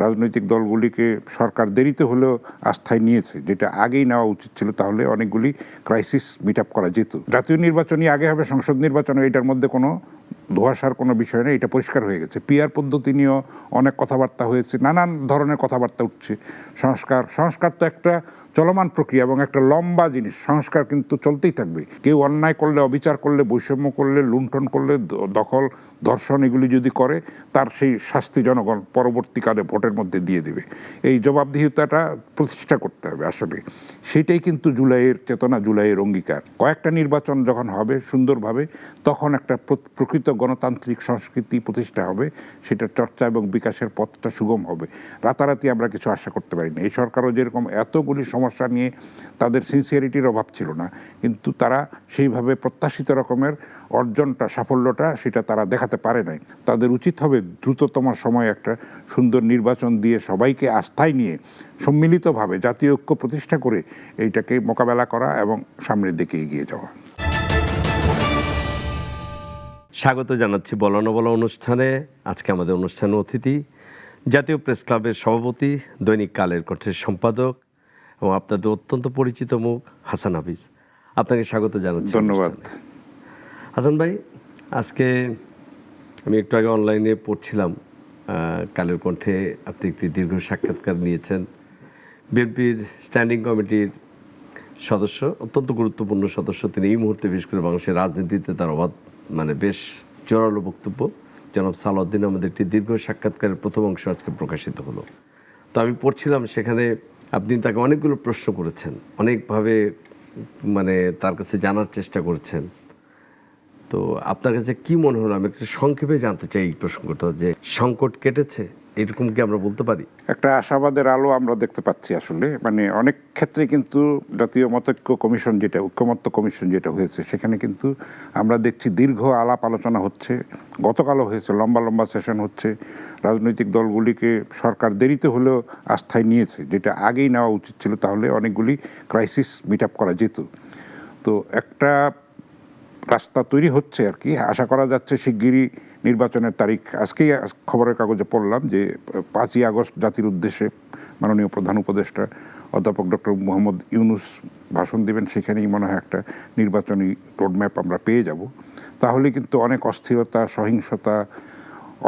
রাজনৈতিক দলগুলিকে সরকার দেরিতে হলেও আস্থায় নিয়েছে, যেটা আগেই নেওয়া উচিত ছিল, তাহলে অনেকগুলি ক্রাইসিস মিট আপ করা যেত। জাতীয় নির্বাচনই আগে হবে, সংসদ নির্বাচন, এটার মধ্যে কোনো ধোঁয়াশার কোনো বিষয় নেই, এটা পরিষ্কার হয়ে গেছে। পিআর পদ্ধতি নিয়েও অনেক কথাবার্তা হয়েছে, নানান ধরনের কথাবার্তা উঠছে। সংস্কার তো একটা চলমান প্রক্রিয়া এবং একটা লম্বা জিনিস। সংস্কার কিন্তু চলতেই থাকবে। কেউ অন্যায় করলে, অবিচার করলে, বৈষম্য করলে, লুণ্ঠন করলে, দখল, ধর্ষণ এগুলি যদি করে, তার সেই শাস্তি জনগণ পরবর্তীকালে ভোটের মধ্যে দিয়ে দেবে। এই জবাবদিহিতাটা প্রতিষ্ঠা করতে হবে আসলে। সেটাই কিন্তু জুলাইয়ের চেতনা, জুলাইয়ের অঙ্গীকার। কয়েকটা নির্বাচন যখন হবে সুন্দরভাবে, তখন একটা প্রকৃত গণতান্ত্রিক সংস্কৃতি প্রতিষ্ঠা হবে, সেটার চর্চা এবং বিকাশের পথটা সুগম হবে। রাতারাতি আমরা কিছু আশা করতে পারি না। এই সরকারও যেরকম এতগুলি সমস্যা নিয়ে তাদের সিনসিয়ারিটির অভাব ছিল না, কিন্তু তারা সেইভাবে প্রত্যাশিত রকমের অর্জনটা, সাফল্যটা, সেটা তারা দেখাতে পারে নাই। তাদের উচিত হবে দ্রুততম সময়ে একটা সুন্দর নির্বাচন দিয়ে সবাইকে আস্থায় নিয়ে সম্মিলিতভাবে জাতীয় ঐক্য প্রতিষ্ঠা করে এইটাকে মোকাবেলা করা এবং সামনের দিকে এগিয়ে যাওয়া। স্বাগত জানাচ্ছি বলো না বলো অনুষ্ঠানে। আজকে আমাদের অনুষ্ঠানের অতিথি জাতীয় প্রেস ক্লাবের সভাপতি, দৈনিক কালের কণ্ঠের সম্পাদক এবং আপনাদের অত্যন্ত পরিচিত মুখ হাসান হাফিজ। আপনাকে স্বাগত জানাচ্ছি। ধন্যবাদ। হাসান ভাই, আজকে আমি একটু আগে অনলাইনে পড়ছিলাম, কালের কণ্ঠে আপনি একটি দীর্ঘ সাক্ষাৎকার নিয়েছেন। বিএনপির স্ট্যান্ডিং কমিটির সদস্য, অত্যন্ত গুরুত্বপূর্ণ সদস্য তিনি এই মুহূর্তে, বিশেষ করে বাংলাদেশের রাজনীতিতে তার অবাধ বেশ জোরালো বক্তব্য। জনাব সালাউদ্দিন আমাদের একটি দীর্ঘ সাক্ষাৎকারের প্রথম অংশ আজকে প্রকাশিত হলো। তো আমি পড়ছিলাম, সেখানে আপনি তাকে অনেকগুলো প্রশ্ন করেছেন, অনেকভাবে তার কাছে জানার চেষ্টা করেছেন। তো আপনার কাছে কি মনে হলো, আমি একটু সংক্ষেপে জানতে চাই এই প্রসঙ্গটা, যে সংকট কেটেছে, এরকম কি আমরা বলতে পারি? একটা আশাবাদের আলো আমরা দেখতে পাচ্ছি আসলে। অনেক ক্ষেত্রে কিন্তু জাতীয় মতৈক্য কমিশন, যেটা ঐক্যমত্য কমিশন যেটা হয়েছে, সেখানে কিন্তু আমরা দেখছি দীর্ঘ আলাপ আলোচনা হচ্ছে। গতকালও হয়েছে, লম্বা লম্বা সেশন হচ্ছে। রাজনৈতিক দলগুলিকে সরকার দেরিতে হলেও আস্থায় নিয়েছে, যেটা আগেই নেওয়া উচিত ছিল, তাহলে অনেকগুলি ক্রাইসিস মিট আপ করা যেত। তো একটা রাস্তা তৈরি হচ্ছে আর কি। আশা করা যাচ্ছে শিগগিরই নির্বাচনের তারিখ। আজকেই খবরের কাগজে পড়লাম যে 5ই আগস্ট জাতির উদ্দেশ্যে মাননীয় প্রধান উপদেষ্টা অধ্যাপক ডক্টর মোহাম্মদ ইউনূস ভাষণ দেবেন। সেখানেই মনে হয় একটা নির্বাচনী রোডম্যাপ আমরা পেয়ে যাব। তাহলে কিন্তু অনেক অস্থিরতা, সহিংসতা,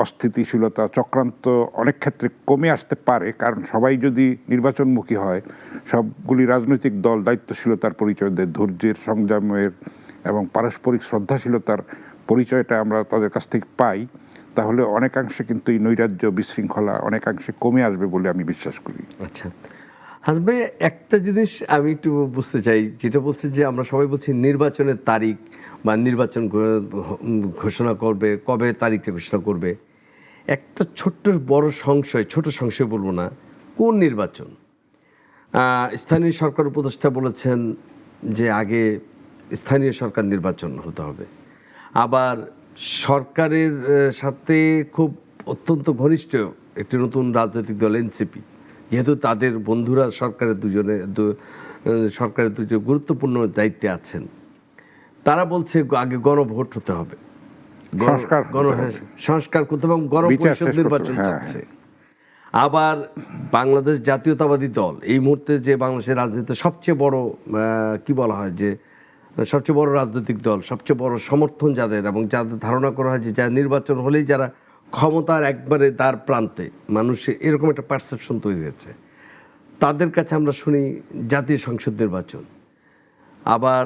অস্থিতিশীলতা, চক্রান্ত অনেক ক্ষেত্রে কমে আসতে পারে। কারণ সবাই যদি নির্বাচনমুখী হয়, সবগুলি রাজনৈতিক দল দায়িত্বশীলতার পরিচয় দেয়, ধৈর্যের, সংযমের এবং পারস্পরিক শ্রদ্ধাশীলতার পরিচয়টা আমরা তাদের কাছ থেকে পাই, তাহলে অনেকাংশে কিন্তু এই নৈরাজ্য, বিশৃঙ্খলা অনেকাংশে কমে আসবে বলে আমি বিশ্বাস করি। আচ্ছা হাসান ভাই, একটা জিনিস আমি একটু বুঝতে চাই, যেটা বলছে যে আমরা সবাই বলছি নির্বাচনের তারিখ বা নির্বাচন ঘোষণা করবে, কবে তারিখটা ঘোষণা করবে। একটা ছোট সংশয় বলবো না, কোন নির্বাচন? স্থানীয় সরকার উপদেষ্টা বলেছেন যে আগে স্থানীয় সরকার নির্বাচন হতে হবে। আবার সরকারের সাথে খুব অত্যন্ত ঘনিষ্ঠ একটি নতুন রাজনৈতিক দল এনসিপি, যেহেতু তাদের বন্ধুরা সরকারের দুজন গুরুত্বপূর্ণ দায়িত্বে আছেন, তারা বলছে আগে গণভোট হতে হবে, সংস্কার করতে হবে, গণপরিষদ নির্বাচন চাচ্ছে। আবার বাংলাদেশ জাতীয়তাবাদী দল এই মুহূর্তে যে বাংলাদেশের রাজনীতিতে সবচেয়ে বড় কি বলা হয়, যে সবচেয়ে বড় রাজনৈতিক দল, সবচেয়ে বড় সমর্থন যাদের, এবং যাদের ধারণা করা হয় যে যা নির্বাচন হলেই যারা ক্ষমতার একবারে দ্বার প্রান্তে, মানুষের এরকম একটা পারসেপশন তৈরি হয়েছে, তাদের কাছে আমরা শুনি জাতীয় সংসদ নির্বাচন। আবার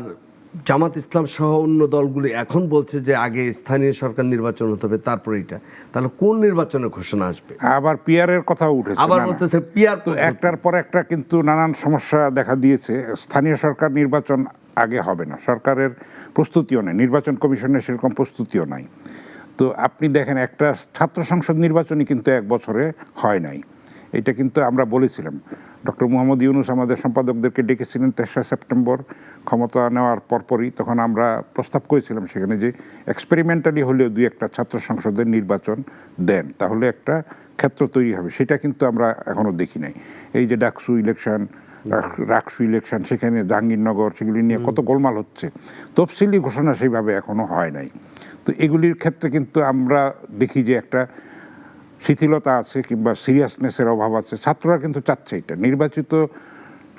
জামাত ইসলাম সহ অন্য দলগুলি এখন বলছে যে আগে স্থানীয় সরকার নির্বাচন হতে হবে, তারপরে এটা। তাহলে কোন নির্বাচনের ঘোষণা আসবে? আবার পিআরের কথাও উঠেছে, আবার বলতেছে পিআর। তো একটার পর একটা কিন্তু নানান সমস্যা দেখা দিয়েছে। স্থানীয় সরকার নির্বাচন আগে হবে না, সরকারের প্রস্তুতিও নেই, নির্বাচন কমিশনের সেরকম প্রস্তুতিও নাই। তো আপনি দেখেন, একটা ছাত্র সংসদ নির্বাচনই কিন্তু 1 বছরে হয় নাই। এটা কিন্তু আমরা বলেছিলাম। ডক্টর মোহাম্মদ ইউনূস আমাদের সম্পাদকদেরকে ডেকেছিলেন 3রা সেপ্টেম্বর ক্ষমতা নেওয়ার পরপরই। তখন আমরা প্রস্তাব করেছিলাম সেখানে যে এক্সপেরিমেন্টালি হলেও 2-1টা ছাত্র সংসদের নির্বাচন দেন, তাহলে একটা ক্ষেত্র তৈরি হবে। সেটা কিন্তু আমরা এখনও দেখি নাই। এই যে ডাকসু ইলেকশন, রাকসু ইলেকশন, সেখানে জাহাঙ্গীরনগর, সেগুলি নিয়ে কত গোলমাল হচ্ছে, তফসিলি ঘোষণা সেইভাবে এখনও হয় নাই। তো এগুলির ক্ষেত্রে কিন্তু আমরা দেখি যে একটা শিথিলতা আছে কিংবা সিরিয়াসনেসের অভাব আছে। ছাত্ররা কিন্তু চাচ্ছে এটা। নির্বাচিত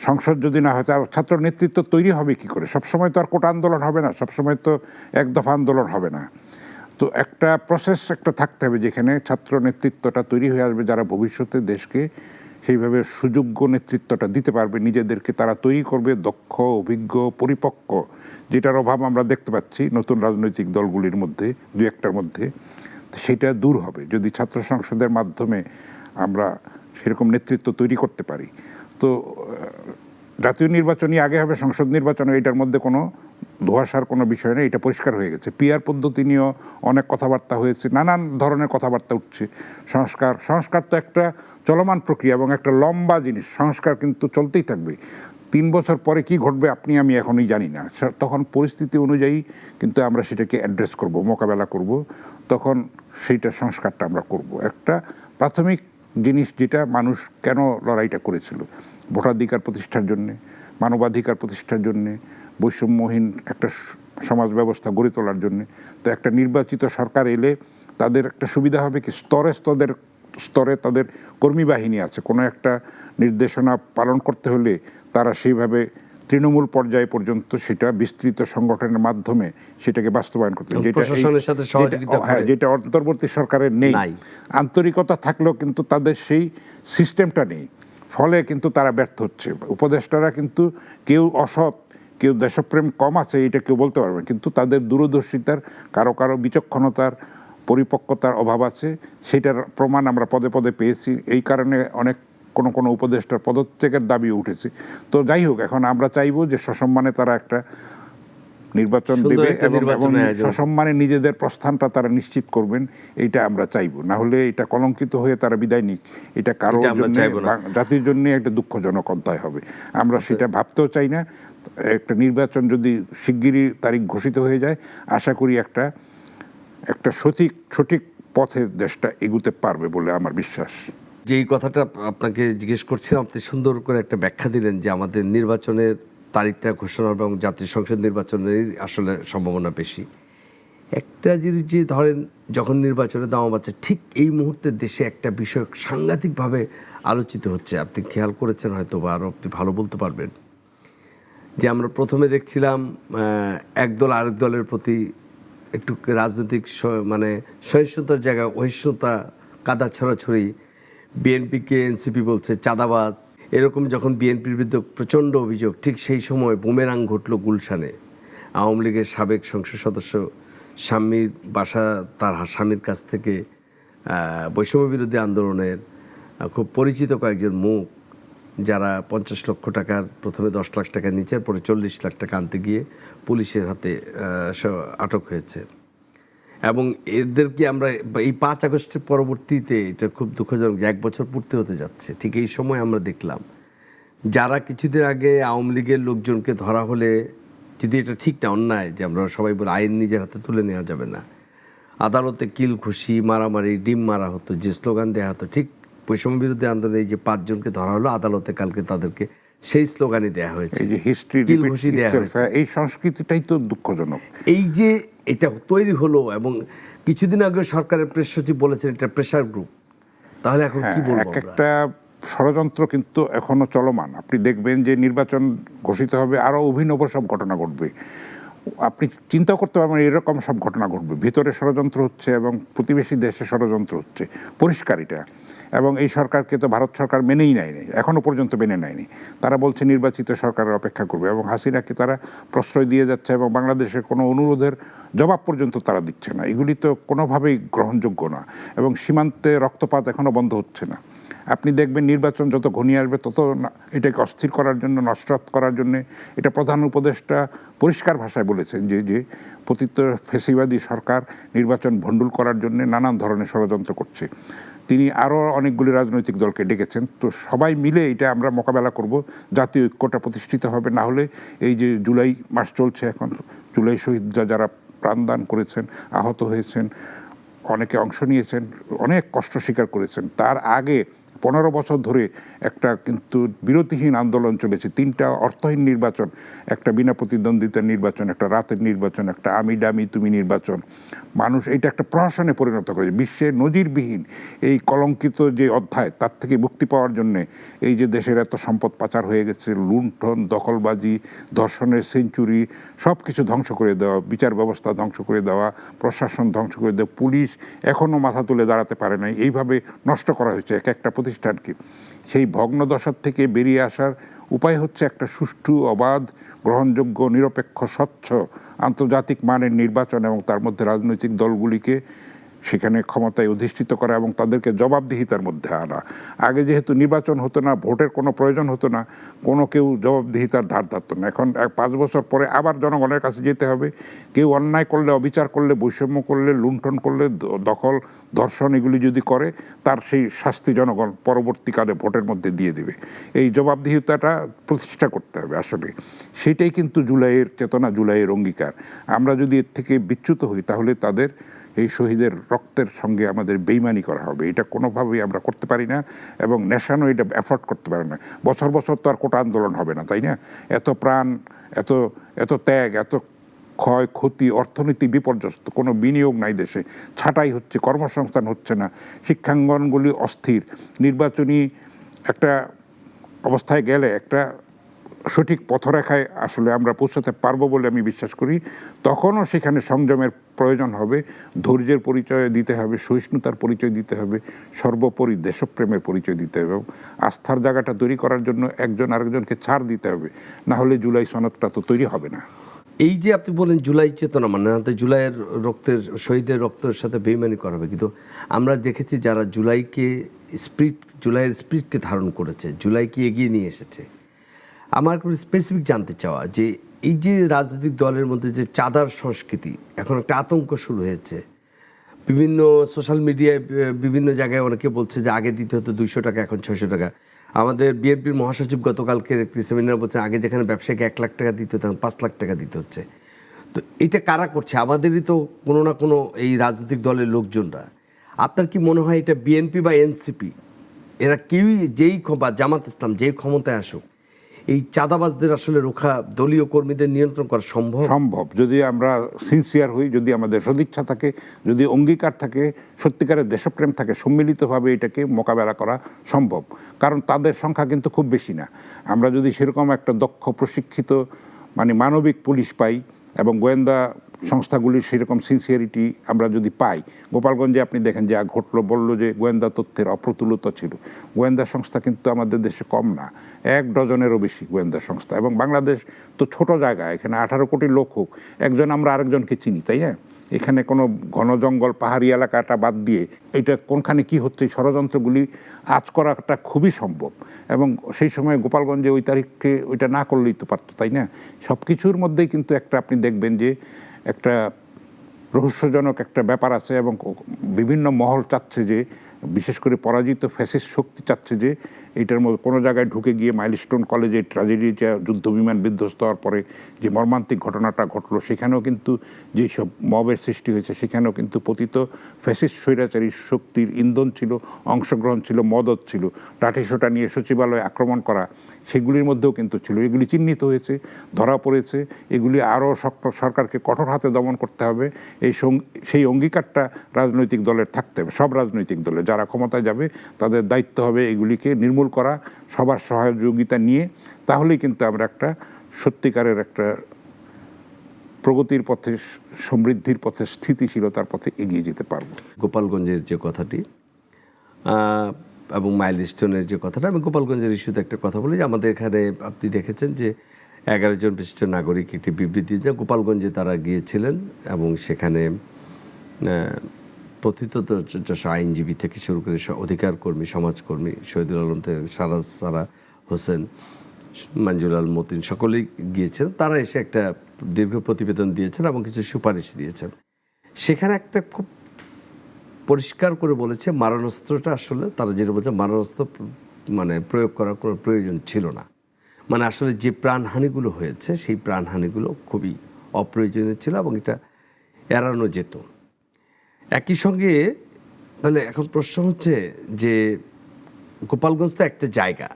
সংসদ যদি না হয়, ছাত্র নেতৃত্ব তৈরি হবে কি করে? সবসময় তো আর কোটা আন্দোলন হবে না, সবসময় তো এক দফা আন্দোলন হবে না। তো একটা প্রসেস একটা থাকতে হবে যেখানে ছাত্র নেতৃত্বটা তৈরি হয়ে আসবে, যারা ভবিষ্যতে দেশকে সেইভাবে সুযোগ্য নেতৃত্বটা দিতে পারবে, নিজেদেরকে তারা তৈরি করবে দক্ষ, অভিজ্ঞ, পরিপক্ক, যেটার অভাব আমরা দেখতে পাচ্ছি নতুন রাজনৈতিক দলগুলির মধ্যে, দু একটার মধ্যে। সেটা দূর হবে যদি ছাত্র সংসদের মাধ্যমে আমরা সেরকম নেতৃত্ব তৈরি করতে পারি। তো জাতীয় নির্বাচনই আগে হবে, সংসদ নির্বাচন, এটার মধ্যে কোনো ধোঁয়াশার কোনো বিষয় নেই, এটা পরিষ্কার হয়ে গেছে। পিআর পদ্ধতি নিয়েও অনেক কথাবার্তা হয়েছে, নানান ধরনের কথাবার্তা উঠছে। সংস্কার তো একটা চলমান প্রক্রিয়া এবং একটা লম্বা জিনিস। সংস্কার কিন্তু চলতেই থাকবে। 3 বছর পরে কি ঘটবে আপনি আমি এখনই জানি না। তখন পরিস্থিতি অনুযায়ী কিন্তু আমরা সেটাকে অ্যাড্রেস করব, মোকাবেলা করব, তখন সেইটা সংস্কারটা আমরা করব। একটা প্রাথমিক জিনিস যেটা মানুষ কেন লড়াইটা করেছিল, ভোটাধিকার প্রতিষ্ঠার জন্যে, মানবাধিকার প্রতিষ্ঠার জন্যে, বৈষম্যহীন একটা সমাজ ব্যবস্থা গড়ে তোলার জন্যে। তো একটা নির্বাচিত সরকার এলে তাদের একটা সুবিধা হবে কি, স্তরে তাদের কর্মী বাহিনী আছে। কোনো একটা নির্দেশনা পালন করতে হলে তারা সেইভাবে তৃণমূল পর্যায়ে পর্যন্ত সেটা বিস্তৃত সংগঠনের মাধ্যমে সেটাকে বাস্তবায়ন করতে হবে, যেটা অন্তর্বর্তী সরকারের নেই। আন্তরিকতা থাকলেও কিন্তু তাদের সেই সিস্টেমটা নেই, ফলে কিন্তু তারা ব্যর্থ হচ্ছে। উপদেষ্টারা কিন্তু কেউ অসৎ, কেউ দেশপ্রেম কম আছে এটা কেউ বলতে পারবে, কিন্তু তাদের দূরদর্শিতার, কারো বিচক্ষণতার, পরিপক্কতার অভাব আছে। সেটার প্রমাণ আমরা পদে পদে পেয়েছি। এই কারণে অনেক কোনো উপদেষ্টার পদত্যাগের দাবি উঠেছে। তো যাই হোক, এখন আমরা চাইবো যে সসম্মানে তারা একটা নির্বাচন দেবে এবং সসম্মানে নিজেদের প্রস্থানটা তারা নিশ্চিত করবেন, এইটা আমরা চাইবো। না হলে এটা কলঙ্কিত হয়ে তারা বিদায় নিক, এটা কারোর জন্য, জাতির জন্য একটা দুঃখজনক অধ্যায় হবে। আমরা সেটা ভাবতেও চাই না। একটা নির্বাচন যদি শিগগিরই তারিখ ঘোষিত হয়ে যায়, আশা করি একটা সঠিক পথে দেশটা এগুতে পারবে বলে আমার বিশ্বাস। যেই কথাটা আপনাকে জিজ্ঞেস করছিলাম, আপনি সুন্দর করে একটা ব্যাখ্যা দিলেন যে আমাদের নির্বাচনের তারিখটা ঘোষণা এবং জাতীয় সংসদ নির্বাচনের আসলে সম্ভাবনা বেশি। একটা জিনিস যে ধরেন, যখন নির্বাচনে দাম বাড়ছে, ঠিক এই মুহূর্তে দেশে একটা বিষয় সাংঘাতিকভাবে আলোচিত হচ্ছে। আপনি খেয়াল করেছেন হয়তো, বা আরও আপনি ভালো বলতে পারবেন, যে আমরা প্রথমে দেখছিলাম একদল আরেক দলের প্রতি একটু রাজনৈতিক সহিষ্ণুতার জায়গায় অহিষ্ণুতা, কাদা ছড়াছড়ি, বিএনপিকে এনসিপি বলছে চাঁদাবাজ, এরকম যখন বিএনপির বিরুদ্ধে প্রচণ্ড অভিযোগ, ঠিক সেই সময় বুমেরাং ঘটল গুলশানে। আওয়ামী লীগের সাবেক সংসদ সদস্য স্বামীর বাসা, তার স্বামীর কাছ থেকে বৈষম্য বিরোধী আন্দোলনের খুব পরিচিত কয়েকজন মুখ, যারা 50 লক্ষ টাকার, প্রথমে 10 লাখ টাকা নিচে, পরে 40 লাখ টাকা আনতে গিয়ে পুলিশের হাতে আটক হয়েছে। এবং এদেরকে আমরা এই 5 আগস্টের পরবর্তীতে, এটা খুব দুঃখজনক, 1 বছর পূর্তি হতে যাচ্ছে, ঠিক এই সময় আমরা দেখলাম যারা কিছুদিন আগে আওয়ামী লীগের লোকজনকে ধরা হলে, যদি এটা ঠিক না, অন্যায়, যে আমরা সবাই বলি আইন নিজের হাতে তুলে নেওয়া যাবে না, আদালতে কিল ঘুষি, মারামারি, ডিম মারা হতো, যে স্লোগান দেওয়া হতো, ঠিক বৈষম্য বিরোধী আন্দোলনে এই যে 5 জনকে ধরা হলো আদালতে, কালকে তাদেরকে সেই স্লোগানই দেওয়া হয়েছে, কিল ঘুষি দেওয়া হয়েছে। এই সংস্কৃতিটাই তো দুঃখজনক। এই যে এটা তৈরি হলো, এবং কিছুদিন আগে সরকারের প্রেস সচিব বলেছেন এটা প্রেসার গ্রুপ। তাহলে এখন কি বলবো? একটা ষড়যন্ত্র কিন্তু এখনো চলমান। আপনি দেখবেন যে নির্বাচন ঘোষিত হবে, আরো অভিনব সব ঘটনা ঘটবে। আপনি চিন্তা করতে পারবেন এরকম সব ঘটনা ঘটবে। ভিতরে ষড়যন্ত্র হচ্ছে এবং প্রতিবেশী দেশে ষড়যন্ত্র হচ্ছে, পরিষ্কার এটা। এবং এই সরকারকে তো ভারত সরকার মেনেই নেয়নি, এখনো পর্যন্ত মেনে নেয়নি। তারা বলছে নির্বাচিত সরকারের অপেক্ষা করবে, এবং হাসিনাকে তারা প্রশ্রয় দিয়ে যাচ্ছে, এবং বাংলাদেশের কোনো অনুরোধের জবাব পর্যন্ত তারা দিচ্ছে না। এগুলি তো কোনোভাবেই গ্রহণযোগ্য না। এবং সীমান্তে রক্তপাত এখনো বন্ধ হচ্ছে না। আপনি দেখবেন নির্বাচন যত ঘনিয়ে আসবে তত এটাকে অস্থির করার জন্য, নস্যাৎ করার জন্য, এটা প্রধান উপদেষ্টা পরিষ্কার ভাষায় বলেছেন যে পতিত ফ্যাসিবাদী সরকার নির্বাচন ভণ্ডুল করার জন্য নানান ধরনের ষড়যন্ত্র করছে। তিনি আরও অনেকগুলি রাজনৈতিক দলকে ডেকেছেন। তো সবাই মিলে এটা আমরা মোকাবেলা করব, জাতীয় ঐক্যটা প্রতিষ্ঠিত হবে। না হলে এই যে জুলাই মাস চলছে এখন, জুলাই শহীদরা যারা প্রাণদান করেছেন, আহত হয়েছেন, অনেকে অংশ নিয়েছেন, অনেক কষ্ট স্বীকার করেছেন, তার আগে 15 বছর ধরে একটা কিন্তু বিরতিহীন আন্দোলন চলেছে। 3টা অর্থহীন নির্বাচন, একটা বিনা প্রতিদ্বন্দ্বিতার নির্বাচন, একটা রাতের নির্বাচন, একটা আমি ডামি তুমি নির্বাচন। মানুষ এটা একটা প্রহসনে পরিণত করেছে। বিশ্বের নজিরবিহীন এই কলঙ্কিত যে অধ্যায়, তার থেকে মুক্তি পাওয়ার জন্যে এই যে দেশের এত সম্পদ পাচার হয়ে গেছে, লুণ্ঠন, দখলবাজি, ধর্ষণের সেঞ্চুরি, সব কিছু ধ্বংস করে দেওয়া, বিচার ব্যবস্থা ধ্বংস করে দেওয়া, প্রশাসন ধ্বংস করে দেওয়া, পুলিশ এখনও মাথা তুলে দাঁড়াতে পারে নাই, এইভাবে নষ্ট করা হয়েছে এক একটা প্রতিষ্ঠানকে। সেই ভগ্নদশার থেকে বেরিয়ে আসার উপায় হচ্ছে একটা সুষ্ঠু, অবাধ, গ্রহণযোগ্য, নিরপেক্ষ, স্বচ্ছ, আন্তর্জাতিক মানের নির্বাচন এবং তার মধ্যে রাজনৈতিক দলগুলিকে সেখানে ক্ষমতায় অধিষ্ঠিত করা এবং তাদেরকে জবাবদিহিতার মধ্যে আনা। আগে যেহেতু নির্বাচন হতো না, ভোটের কোনো প্রয়োজন হতো না, কোনো কেউ জবাবদিহিতার ধার ধারত না। এখন 5 বছর পরে আবার জনগণের কাছে যেতে হবে। কেউ অন্যায় করলে, অবিচার করলে, বৈষম্য করলে, লুণ্ঠন করলে, দখল, ধর্ষণ এগুলি যদি করে, তার সেই শাস্তি জনগণ পরবর্তীকালে ভোটের মধ্যে দিয়ে দেবে। এই জবাবদিহিতাটা প্রতিষ্ঠা করতে হবে আসলে। সেটাই কিন্তু জুলাইয়ের চেতনা, জুলাইয়ের অঙ্গীকার। আমরা যদি এর থেকে বিচ্যুত হই তাহলে তাদের এই শহীদের রক্তের সঙ্গে আমাদের বেইমানি করা হবে। এটা কোনোভাবেই আমরা করতে পারি না এবং ন্যাশনও এটা অ্যাফোর্ড করতে পারে না। বছর বছর তো আর কোটা আন্দোলন হবে না, তাই না? এত প্রাণ, এত এত ত্যাগ, এত ক্ষয় ক্ষতি, অর্থনীতি বিপর্যস্ত, কোনো বিনিয়োগ নাই দেশে, ছাঁটাই হচ্ছে, কর্মসংস্থান হচ্ছে না, শিক্ষাঙ্গনগুলি অস্থির, নির্বাচনী একটা অবস্থায় গেলে একটা সঠিক পথরেখায় আসলে আমরা পৌঁছাতে পারবো বলে আমি বিশ্বাস করি। তখনও সেখানে সংযমের প্রয়োজন হবে, ধৈর্যের পরিচয় দিতে হবে, সহিষ্ণুতার পরিচয় দিতে হবে, সর্বোপরি দেশপ্রেমের পরিচয় দিতে হবে এবং আস্থার জায়গাটা তৈরি করার জন্য একজন আরেকজনকে ছাড় দিতে হবে। না হলে জুলাই সনদটা তো তৈরি হবে না। এই যে আপনি বলেন জুলাই চেতনা, মানে জুলাইয়ের রক্তের, শহীদের রক্তের সাথে বেইমানি করা হবে, কিন্তু আমরা দেখেছি যারা জুলাইয়ের স্পিরিটকে ধারণ করেছে, জুলাইকে এগিয়ে নিয়ে এসেছে। আমার কোনো স্পেসিফিক জানতে চাওয়া যে এই যে রাজনৈতিক দলের মধ্যে যে চাঁদার সংস্কৃতি, এখন একটা আতঙ্ক শুরু হয়েছে। বিভিন্ন সোশ্যাল মিডিয়ায় বিভিন্ন জায়গায় অনেকে বলছে যে আগে দিতে হতো 200 টাকা, এখন 600 টাকা। আমাদের বিএনপির মহাসচিব গতকালকে একটি সেমিনার বলছে আগে যেখানে ব্যবসায়ীকে 1 লাখ টাকা দিতে হতো, এখন 5 লাখ টাকা দিতে হচ্ছে। তো এটা কারা করছে? আমাদেরই তো কোনো না কোনো এই রাজনৈতিক দলের লোকজনরা। আপনার কি মনে হয় এটা বিএনপি বা এনসিপি, এরা কেউই, বা জামাত ইসলাম, যেই ক্ষমতায় আসুক, এই চাঁদাবাজদের আসলে রোখা, দলীয় কর্মীদের নিয়ন্ত্রণ করা সম্ভব যদি আমরা সিনসিয়ার হই, যদি আমাদের সদিচ্ছা থাকে, যদি অঙ্গীকার থাকে, সত্যিকারের দেশপ্রেম থাকে, সম্মিলিতভাবে এটাকে মোকাবেলা করা সম্ভব। কারণ তাদের সংখ্যা কিন্তু খুব বেশি না। আমরা যদি সেরকম একটা দক্ষ, প্রশিক্ষিত, মানে মানবিক পুলিশ পাই এবং গোয়েন্দা সংস্থাগুলির সেরকম সিনসিয়ারিটি আমরা যদি পাই। গোপালগঞ্জে আপনি দেখেন যা ঘটলো, বলল যে গোয়েন্দা তথ্যের অপ্রতুলতা ছিল। গোয়েন্দা সংস্থা কিন্তু আমাদের দেশে কম না, 1 ডজনেরও বেশি গোয়েন্দা সংস্থা। এবং বাংলাদেশ তো ছোট জায়গা, এখানে 18 কোটি লোক হোক, একজন আমরা আরেকজনকে চিনি, তাই না? এখানে কোনো ঘন জঙ্গল, পাহাড়ি এলাকাটা বাদ দিয়ে এটা কোনখানে কি হচ্ছে, ষড়যন্ত্রগুলি আঁচ করাটা খুবই সম্ভব। এবং সেই সময় গোপালগঞ্জে ওই তারিখে ওইটা না করলেই তো পারতো, তাই না? সব কিছুর মধ্যেই কিন্তু একটা আপনি দেখবেন যে একটা রহস্যজনক একটা ব্যাপার আছে এবং বিভিন্ন মহল চাচ্ছে যে, বিশেষ করে পরাজিত ফ্যাসিস্ট শক্তি চাচ্ছে যে এইটার মধ্যে কোনো জায়গায় ঢুকে গিয়ে মাইলস্টোন কলেজে ট্র্যাজেডি, যুদ্ধ বিমান বিধ্বস্ত হওয়ার পরে যে মর্মান্তিক ঘটনাটা ঘটলো, সেখানেও কিন্তু যেসব মবের সৃষ্টি হয়েছে, সেখানেও কিন্তু পতিত ফ্যাসিস্ট স্বৈরাচারী শক্তির ইন্ধন ছিল, অংশগ্রহণ ছিল, মদত ছিল। লাঠিসোঁটা নিয়ে সচিবালয়ে আক্রমণ করা, সেগুলির মধ্যেও কিন্তু ছিল। এগুলি চিহ্নিত হয়েছে, ধরা পড়েছে। এগুলি আরও সরকারকে কঠোর হাতে দমন করতে হবে। সেই অঙ্গীকারটা রাজনৈতিক দলের থাকতে হবে। সব রাজনৈতিক দলে যারা ক্ষমতায় যাবে তাদের দায়িত্ব হবে এগুলিকে নির্মূল করা, সবার সহযোগিতা নিয়ে। তাহলেই কিন্তু আমরা একটা সত্যিকারের একটা প্রগতির পথে, সমৃদ্ধির পথে, স্থিতিশীলতার পথে এগিয়ে যেতে পারব। গোপালগঞ্জের যে কথাটি এবং মাইলস্টোনের যে কথাটা, আমি গোপালগঞ্জের ইস্যুতে একটা কথা বলি যে আমাদের এখানে আপনি দেখেছেন যে 11 জন বিশিষ্ট নাগরিক একটি বিবৃতি যে গোপালগঞ্জে তারা গিয়েছিলেন এবং সেখানে প্রথিতযশা আইনজীবী থেকে শুরু করে অধিকার কর্মী, সমাজকর্মী, শহীদুল আলম থেকে সারা হোসেন, মঞ্জুর আল মতিন, সকলেই গিয়েছেন। তারা এসে একটা দীর্ঘ প্রতিবেদন দিয়েছেন এবং কিছু সুপারিশ দিয়েছেন। সেখানে একটা খুব পরিষ্কার করে বলেছে মারণাস্ত্রটা আসলে, তারা যেটা বলছে, মারণাস্ত্র মানে প্রয়োগ করার কোনো প্রয়োজন ছিল না। মানে আসলে যে প্রাণহানিগুলো হয়েছে সেই প্রাণহানিগুলো খুবই অপ্রয়োজনীয় ছিল এবং এটা এড়ানো যেত। একই সঙ্গে তাহলে এখন প্রশ্ন হচ্ছে যে গোপালগঞ্জ তো একটা জায়গা,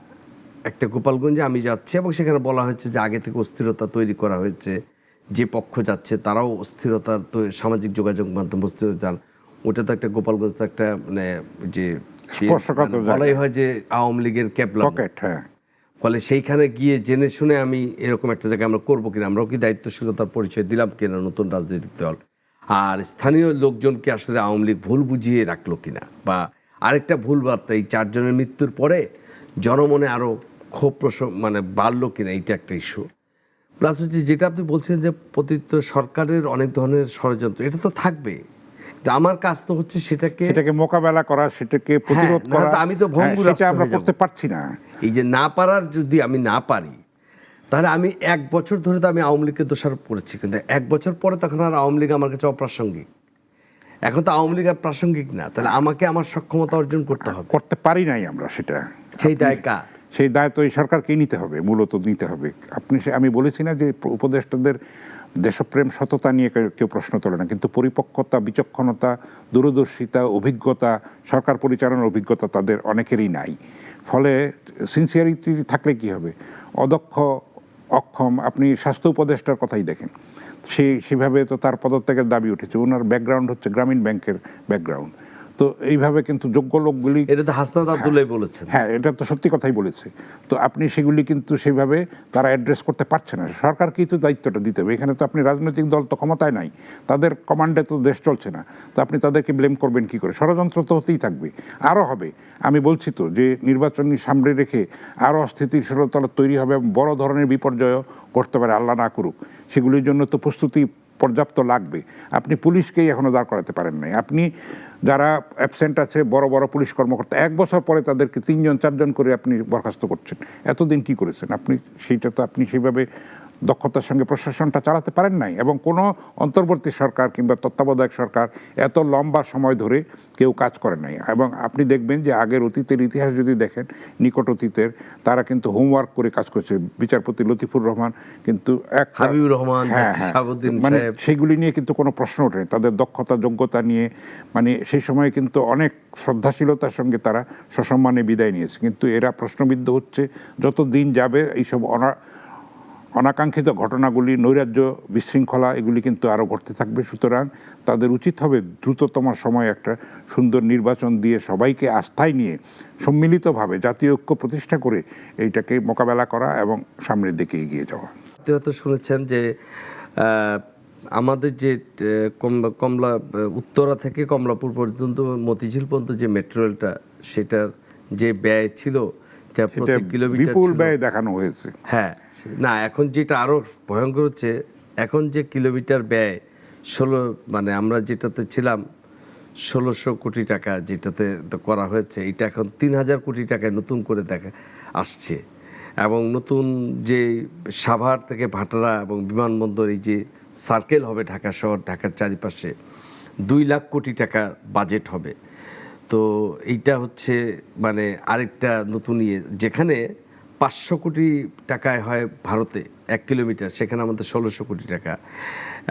একটা গোপালগঞ্জে আমি যাচ্ছি এবং সেখানে বলা হয়েছে যে আগে থেকে অস্থিরতা তৈরি করা হয়েছে, যে পক্ষ যাচ্ছে তারাও অস্থিরতার তো সামাজিক যোগাযোগ মাধ্যম অস্থিরতা যান, ওটা তো একটা গোপালগঞ্জ তো একটা মানে যে স্পর্শকাতর জায়গা। বলাই হয় যে আওয়ামী লীগের ক্যাবলা, পকেট, হ্যাঁ। ফলে সেইখানে গিয়ে জেনে শুনে আমি এরকম একটা জায়গায় আমরা করবো কিনা, আমরাও কি দায়িত্বশীলতার পরিচয় দিলাম কিনা নতুন রাজনৈতিক দল, আর স্থানীয় লোকজনকে আসলে আওয়ামী লীগ ভুল বুঝিয়ে রাখলো কিনা, বা আরেকটা ভুল বার্তা এই 4 জনের মৃত্যুর পরে জনমনে আরও ক্ষোভ মানে বাড়লো কিনা, এইটা একটা ইস্যু। প্লাস হচ্ছে যেটা আপনি বলছেন যে প্রতিনিয়ত সরকারের অনেক ধরনের ষড়যন্ত্র, এটা তো থাকবে, কিন্তু আমার কাজ তো হচ্ছে সেটাকে মোকাবেলা করা, সেটাকে প্রতিরোধ না, করা। তো আমি তো ভঙ্গুর সেটা রাষ্ট্র আমরা হয়ে করতে যাবো। পারছি না। এই যে না পারার, যদি আমি না পারি তাহলে আমি 1 বছর ধরে তো আমি আওয়ামী লীগকে দোষারোপ করেছি, কিন্তু 1 বছর পরে তখন আর আওয়ামী লীগ আমার কাছে অপ্রাসঙ্গিক। এখন তো আওয়ামী লীগ আর প্রাসঙ্গিক না, তাহলে আমাকে আমার সক্ষমতা অর্জন করতে হবে, করতে পারি নাই আমরা সেটা। সেই দায় কার? সেই দায় তো এই সরকারকেই নিতে হবে, মূলত নিতে হবে। আমি বলেছি না যে উপদেষ্টাদের দেশপ্রেম সততা নিয়ে কেউ প্রশ্ন তোলে না, কিন্তু পরিপক্কতা, বিচক্ষণতা, দূরদর্শিতা, অভিজ্ঞতা, সরকার পরিচালনার অভিজ্ঞতা তাদের অনেকেরই নাই। ফলে সিনসিয়ারিটি থাকলে কি হবে? অদক্ষ, অক্ষম। আপনি স্বাস্থ্য উপদেষ্টার কথাই দেখেন, সেভাবে তো তার পদত্যাগের দাবি উঠেছে। ওনার ব্যাকগ্রাউন্ড হচ্ছে গ্রামীণ ব্যাংকের ব্যাকগ্রাউন্ড। তো এইভাবে কিন্তু যোগ্য লোকগুলি, এটা তো হাসনাত আব্দুল্লাহ বলেছেন। হ্যাঁ, এটা তো সত্যি কথাই বলেছে। তো আপনি সেগুলি কিন্তু সেভাবে তারা অ্যাড্রেস করতে পারছে না। সরকারকেই তো দায়িত্বটা দিতে হবে। এখানে তো আপনি রাজনৈতিক দল তো ক্ষমতায় নাই, তাদের কমান্ডে তো দেশ চলছে না। তো আপনি তাদেরকে ব্লেম করবেন কি করে? ষড়যন্ত্র তো হতেই থাকবে, আরও হবে। আমি বলছি তো যে নির্বাচনী সামনে রেখে আরও অস্থিতিশীলতা তৈরি হবে, বড় ধরনের বিপর্যয় করতে পারে, আল্লাহ না করুক। সেগুলির জন্য তো প্রস্তুতি পর্যাপ্ত লাগবে। আপনি পুলিশকেই এখনো দাঁড় করাতে পারেন নাই। আপনি যারা অ্যাবসেন্ট আছে বড় বড় পুলিশ কর্মকর্তা, 1 বছর পরে তাদেরকে 3 জন 4 জন করে আপনি বরখাস্ত করছেন। এতদিন কি করেছেন আপনি? সেইটা তো আপনি সেইভাবে দক্ষতার সঙ্গে প্রশাসনটা চালাতে পারেন নাই। এবং কোনো অন্তর্বর্তী সরকার কিংবা তত্ত্বাবধায়ক সরকার এত লম্বা সময় ধরে কেউ কাজ করে নাই। এবং আপনি দেখবেন যে আগের অতীতের ইতিহাস যদি দেখেন, নিকট অতীতের, তারা কিন্তু হোমওয়ার্ক করে কাজ করছে। বিচারপতি লতিফুর রহমান কিন্তু হাবিবুর রহমান, মানে সেগুলি নিয়ে কিন্তু কোনো প্রশ্ন ওঠে, তাদের দক্ষতা যোগ্যতা নিয়ে। মানে সেই সময় কিন্তু অনেক শ্রদ্ধাশীলতার সঙ্গে তারা সসম্মানে বিদায় নিয়েছে। কিন্তু এরা প্রশ্নবিদ্ধ হচ্ছে যত দিন যাবে। এইসব অনাকাঙ্ক্ষিত ঘটনাগুলি, নৈরাজ্য, বিশৃঙ্খলা, এগুলি কিন্তু আরও ঘটতে থাকবে। সুতরাং তাদের উচিত হবে দ্রুততম সময়ে একটা সুন্দর নির্বাচন দিয়ে সবাইকে আস্থায় নিয়ে সম্মিলিতভাবে জাতীয় ঐক্য প্রতিষ্ঠা করে এইটাকে মোকাবেলা করা এবং সামনের দিকে এগিয়ে যাওয়া। আপনি হয়তো শুনেছেন যে আমাদের যে কমলা উত্তরা থেকে কমলাপুর পর্যন্ত মতিঝিল পর্যন্ত যে মেট্রো রেলটা, সেটার যে ব্যয় ছিল প্রতি কিলোমিটার বিপুল ব্যয় দেখানো হয়েছে। হ্যাঁ, না এখন যেটা আরো ভয়ঙ্কর হচ্ছে, এখন যে কিলোমিটার ব্যয় 16, মানে আমরা যেটাতে ছিলাম 1600 কোটি টাকা যেটাতে করা হয়েছে, এটা এখন 3000 কোটি টাকায় নতুন করে দেখা আসছে। এবং নতুন যে সাভার থেকে ভাটারা এবং বিমানবন্দর, এই যে সার্কেল হবে ঢাকা শহর, ঢাকার চারিপাশে 2 লাখ কোটি টাকা বাজেট হবে। তো এইটা হচ্ছে মানে আরেকটা নতুন যেখানে 500 কোটি টাকায় হয় ভারতে 1 কিলোমিটার, সেখানে আমাদের 1600 কোটি টাকা।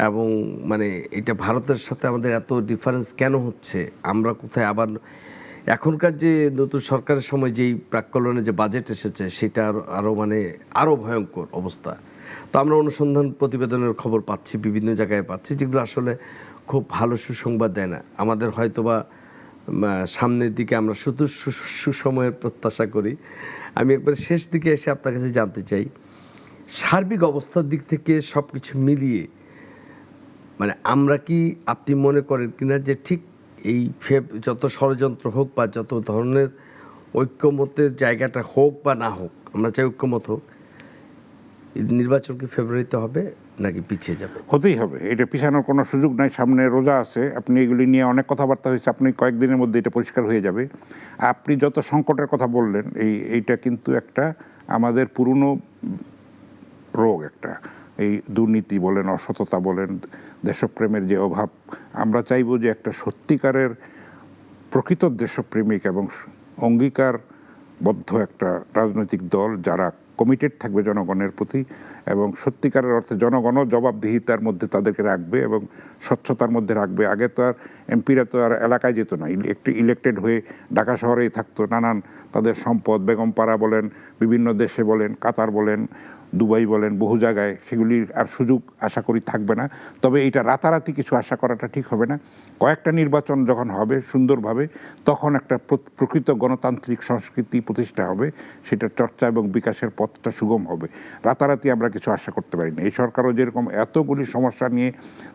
এবং মানে এটা ভারতের সাথে আমাদের এত ডিফারেন্স কেন হচ্ছে? আমরা কোথায় আবার এখনকার যে নতুন সরকারের সময় যেই প্রাক্কলনে যে বাজেট এসেছে, সেটা আরও মানে আরও ভয়ঙ্কর অবস্থা। তো আমরা অনুসন্ধান প্রতিবেদনের খবর পাচ্ছি, বিভিন্ন জায়গায় পাচ্ছি, যেগুলো আসলে খুব ভালো সুসংবাদ দেয় না আমাদের। হয়তোবা সামনের দিকে আমরা শুধু সুসময়ের প্রত্যাশা করি। আমি একবার শেষ দিকে এসে আপনার কাছে জানতে চাই, সার্বিক অবস্থার দিক থেকে সব কিছু মিলিয়ে মানে আমরা কি, আপনি মনে করেন কিনা যে ঠিক এই যত ষড়যন্ত্র হোক বা যত ধরনের ঐক্যমতের জায়গাটা হোক বা না হোক, আমরা চাই ঐক্যমত হোক, নির্বাচন কি ফেব্রুয়ারিতে হবে নাকি পিছিয়ে যাবে? হতেই হবে, এটা পিছানোর কোনো সুযোগ নাই। সামনে রোজা আছে, আপনি এগুলি নিয়ে অনেক কথাবার্তা হয়েছে, আপনি কয়েকদিনের মধ্যে এটা পরিষ্কার হয়ে যাবে। আপনি যত সংকটের কথা বললেন, এইটা কিন্তু একটা আমাদের পুরনো রোগ, একটা এই দুর্নীতি বলেন, অসততা বলেন, দেশপ্রেমের যে অভাব। আমরা চাইব যে একটা সত্যিকারের প্রকৃত দেশপ্রেমিক এবং অঙ্গীকারবদ্ধ একটা রাজনৈতিক দল, যারা কমিটেড থাকবে জনগণের প্রতি এবং সত্যিকারের অর্থে জনগণও জবাবদিহিতার মধ্যে তাদেরকে রাখবে এবং স্বচ্ছতার মধ্যে রাখবে। আগে তো আর এমপিরা তো আর এলাকায় যেত না, একটু ইলেক্টেড হয়ে ঢাকা শহরেই থাকতো, নানান তাদের সম্পদ বেগমপাড়া বলেন, বিভিন্ন দেশে বলেন, কাতার বলেন, দুবাই বলেন, বহু জায়গায় সেগুলির আর সুযোগ আশা করি থাকবে না। তবে এটা রাতারাতি কিছু আশা করাটা ঠিক হবে না। কয়েকটা নির্বাচন যখন হবে সুন্দরভাবে, তখন একটা প্রকৃত গণতান্ত্রিক সংস্কৃতি প্রতিষ্ঠা হবে, সেটা চর্চা এবং বিকাশের পথটা সুগম হবে। রাতারাতি আমরা কিছু আশা করতে পারি না। এই সরকারও যেরকম এতগুলি সমস্যা নিয়ে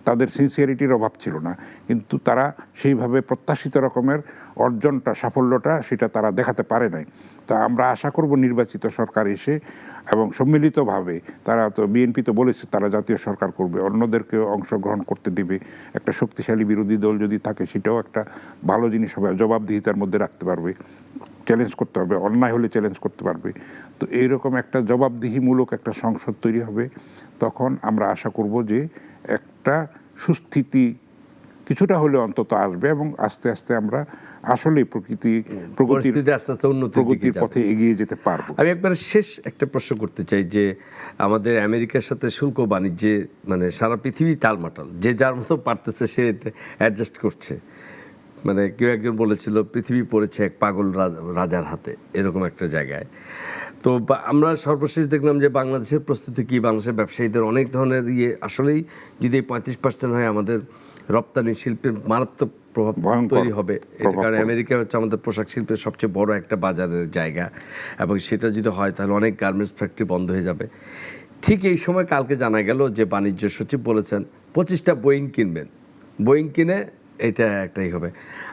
তাদের সিনসিয়ারিটির অভাব ছিল না, কিন্তু তারা সেইভাবে প্রত্যাশিত রকমের অর্জনটা, সাফল্যটা সেটা তারা দেখাতে পারে নাই। তা আমরা আশা করব নির্বাচিত সরকার এসে এবং সম্মিলিতভাবে, তারা তো বিএনপি তো বলেছে তারা জাতীয় সরকার করবে, অন্যদেরকেও অংশগ্রহণ করতে দিবে। একটা শক্তিশালী বিরোধী দল যদি থাকে সেটাও একটা ভালো জিনিস হবে, জবাবদিহিতার মধ্যে রাখতে পারবে, চ্যালেঞ্জ করতে পারবে, অন্যায় হলে চ্যালেঞ্জ করতে পারবে। তো এইরকম একটা জবাবদিহিমূলক একটা সংসদ তৈরি হবে। তখন আমরা আশা করব যে একটা সুস্থিতি কিছুটা হলে অন্তত আসবে এবং আস্তে আস্তে আমরা আসলে প্রগতির পথে এগিয়ে যেতে পারবো। আমি একবার শেষ একটা প্রশ্ন করতে চাই যে আমাদের আমেরিকার সাথে শুল্ক বাণিজ্যে মানে সারা পৃথিবী টালমাটাল, যে যার মতো পারতেছে সে অ্যাডজাস্ট করছে। মানে কেউ একজন বলেছিল পৃথিবী পড়েছে এক পাগল রাজার হাতে, এরকম একটা জায়গায়। তো আমরা সর্বশেষ দেখলাম যে বাংলাদেশের প্রস্তুতি কি, বাংলাদেশের ব্যবসায়ীদের অনেক ধরনের আসলেই যদি 35% হয় আমাদের রপ্তানি শিল্পের মারাত্মক প্রভাব তৈরি হবে। এটা কারণ আমেরিকা হচ্ছে আমাদের পোশাক শিল্পের সবচেয়ে বড় একটা বাজারের জায়গা, এবং সেটা যদি হয় তাহলে অনেক গার্মেন্টস ফ্যাক্টরি বন্ধ হয়ে যাবে। ঠিক এই সময় কালকে জানা গেল যে বাণিজ্য সচিব বলেছেন 25টা বোয়িং কিনবেন, বোয়িং কিনে এটা একটাই হবে।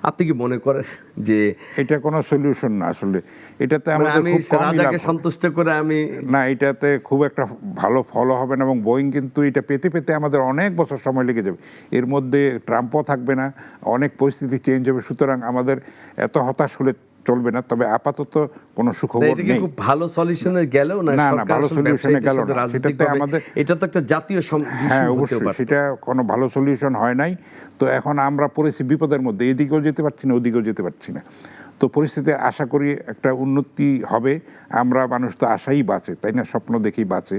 আপনি কি মনে করেন যে এটা কোনো সলিউশন না? আসলে এটাতে আমাদের খুব কম রাজাকে সন্তুষ্ট করে না, এটাতে খুব একটা ভালো ফল হবে না। এবং বোয়িং কিন্তু এটা পেতে পেতে আমাদের অনেক বছর সময় লেগে যাবে। এর মধ্যে ট্রাম্পও থাকবে না, অনেক পরিস্থিতি চেঞ্জ হবে। সুতরাং আমাদের এত হতাশ হলে চলবে না। তবে আপাতত কোনো সুখবর নেই। খুব ভালো সলিউশনে গেলেও না, না ভালো সলিউশনে গেল না। সেটাতে আমাদের এটা তো একটা জাতীয় হ্যাঁ অবশ্যই সেটা কোনো ভালো সলিউশন হয় নাই। তো এখন আমরা পড়েছি বিপদের মধ্যে, এদিকেও যেতে পারছি না, ওদিকেও যেতে পারছি না। তো পরিস্থিতি আশা করি একটা উন্নতি হবে। আমরা মানুষ তো আশাই বাঁচে, তাই না, স্বপ্ন দেখেই বাঁচে।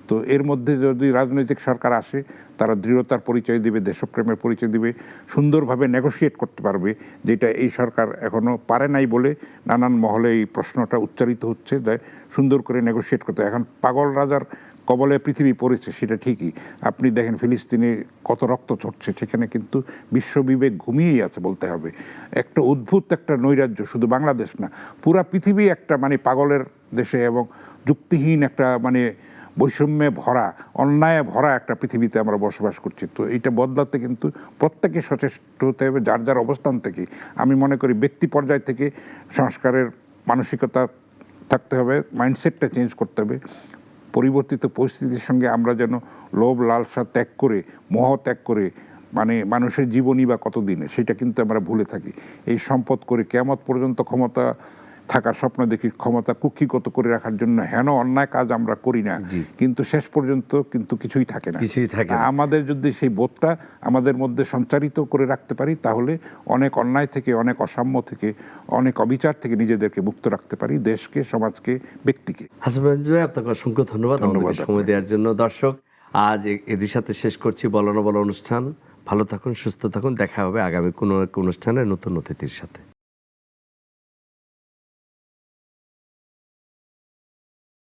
তো এর মধ্যে যদি রাজনৈতিক সরকার আসে, তারা দৃঢ়তার পরিচয় দিবে, দেশপ্রেমের পরিচয় দিবে, সুন্দরভাবে নেগোশিয়েট করতে পারবে, যেটা এই সরকার এখনও পারে নাই বলে নানান মহলে এই প্রশ্নটা উচ্চারিত হচ্ছে। সুন্দর করে নেগোশিয়েট করতে। এখন পাগল রাজার কবলে পৃথিবী পড়েছে, সেটা ঠিকই। আপনি দেখেন ফিলিস্তিনে কত রক্ত ঝরছে, সেখানে কিন্তু বিশ্ববিবেক ঘুমিয়েই আছে বলতে হবে। একটা অদ্ভুত একটা নৈরাজ্য, শুধু বাংলাদেশ না, পুরা পৃথিবী একটা মানে পাগলের দেশে এবং যুক্তিহীন একটা মানে বৈষম্যে ভরা, অন্যায় ভরা একটা পৃথিবীতে আমরা বসবাস করছি। তো এইটা বদলাতে কিন্তু প্রত্যেকে সচেষ্ট হতে হবে যার যার অবস্থান থেকে। আমি মনে করি ব্যক্তি পর্যায় থেকে সংস্কারের মানসিকতা থাকতে হবে, মাইন্ডসেটটা চেঞ্জ করতে হবে। পরিবর্তিত পরিস্থিতির সঙ্গে আমরা যেন লোভ লালসা ত্যাগ করে, মোহ ত্যাগ করে, মানে মানুষের জীবনই বা কতদিনে, সেটা কিন্তু আমরা ভুলে থাকি। এই সম্পদ করে কিয়ামত পর্যন্ত ক্ষমতা থাকার স্বপ্ন দেখি, ক্ষমতা কুক্ষিগত করে রাখার জন্য হেন অন্যায় কাজ আমরা করি না, কিন্তু শেষ পর্যন্ত কিন্তু কিছুই থাকে না। আমাদের যদি সেই বোধটা আমাদের মধ্যে সঞ্চারিত করে রাখতে পারি, তাহলে অনেক অন্যায় থেকে, অনেক অসাম্য থেকে, অনেক অবিচার থেকে নিজেদেরকে মুক্ত রাখতে পারি, দেশকে, সমাজকে, ব্যক্তিকে। হাসান ভাই, আপনাকে অসংখ্য ধন্যবাদ সময় দেওয়ার জন্য। দর্শক, আজ এর সাথে শেষ করছি বলো না বলো অনুষ্ঠান। ভালো থাকুন, সুস্থ থাকুন, দেখা হবে আগামী কোনো এক অনুষ্ঠানে নতুন অতিথির সাথে।